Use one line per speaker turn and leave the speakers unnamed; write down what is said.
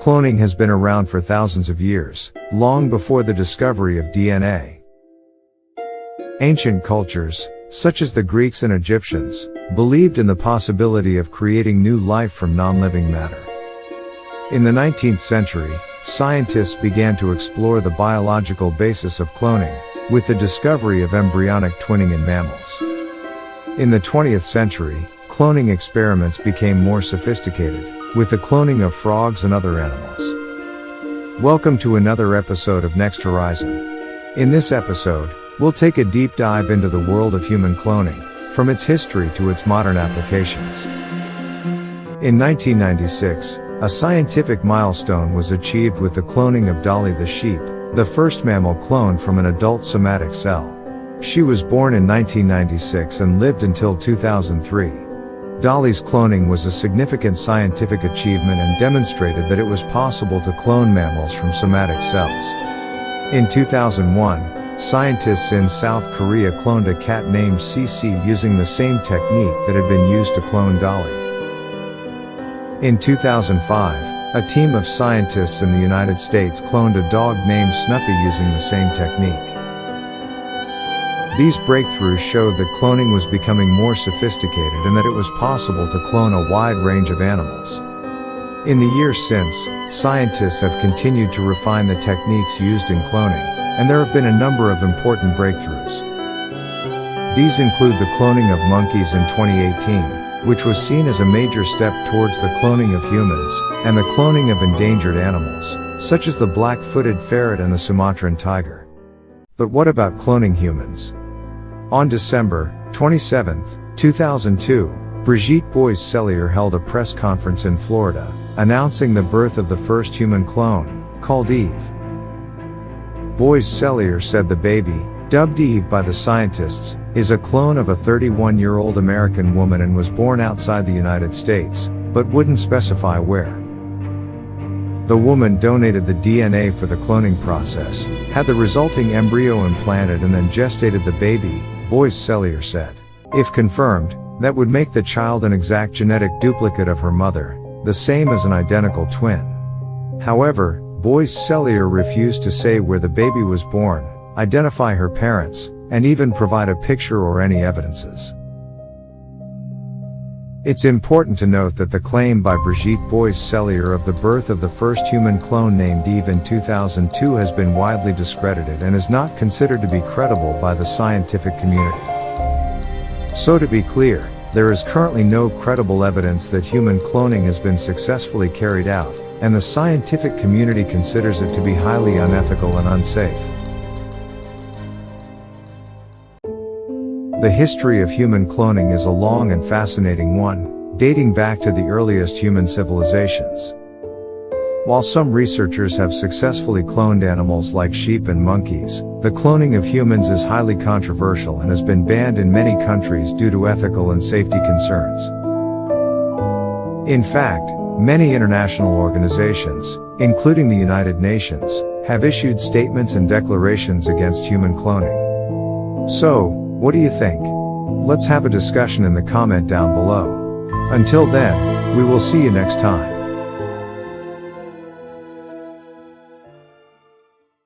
Cloning has been around for thousands of years, long before the discovery of DNA. Ancient cultures, such as the Greeks and Egyptians, believed in the possibility of creating new life from non-living matter. In the 19th century, scientists began to explore the biological basis of cloning, with the discovery of embryonic twinning in mammals. In the 20th century, cloning experiments became more sophisticated, with the cloning of frogs and other animals. Welcome to another episode of Next Horizon. In this episode, we'll take a deep dive into the world of human cloning, from its history to its modern applications. In 1996, a scientific milestone was achieved with the cloning of Dolly the sheep, the first mammal cloned from an adult somatic cell. She was born in 1996 and lived until 2003. Dolly's cloning was a significant scientific achievement and demonstrated that it was possible to clone mammals from somatic cells. In 2001, scientists in South Korea cloned a cat named CC using the same technique that had been used to clone Dolly. In 2005, a team of scientists in the United States cloned a dog named Snuppy using the same technique. These breakthroughs showed that cloning was becoming more sophisticated and that it was possible to clone a wide range of animals. In the years since, scientists have continued to refine the techniques used in cloning, and there have been a number of important breakthroughs. These include the cloning of monkeys in 2018, which was seen as a major step towards the cloning of humans, and the cloning of endangered animals, such as the black-footed ferret and the Sumatran tiger. But what about cloning humans? On December 27, 2002, Brigitte Bois-Cellier held a press conference in Florida, announcing the birth of the first human clone, called Eve. Bois-Cellier said the baby, dubbed Eve by the scientists, is a clone of a 31-year-old American woman and was born outside the United States, but wouldn't specify where. The woman donated the DNA for the cloning process, had the resulting embryo implanted and then gestated the baby, Bois-Cellier said. If confirmed, that would make the child an exact genetic duplicate of her mother, the same as an identical twin. However, Bois-Cellier refused to say where the baby was born, identify her parents, and even provide a picture or any evidences. It's important to note that the claim by Brigitte Bois-Cellier of the birth of the first human clone named Eve in 2002 has been widely discredited and is not considered to be credible by the scientific community. So to be clear, there is currently no credible evidence that human cloning has been successfully carried out, and the scientific community considers it to be highly unethical and unsafe. The history of human cloning is a long and fascinating one, dating back to the earliest human civilizations. While some researchers have successfully cloned animals like sheep and monkeys, the cloning of humans is highly controversial and has been banned in many countries due to ethical and safety concerns. In fact, many international organizations, including the United Nations, have issued statements and declarations against human cloning. So, what do you think? Let's have a discussion in the comment down below. Until then, we will see you next time.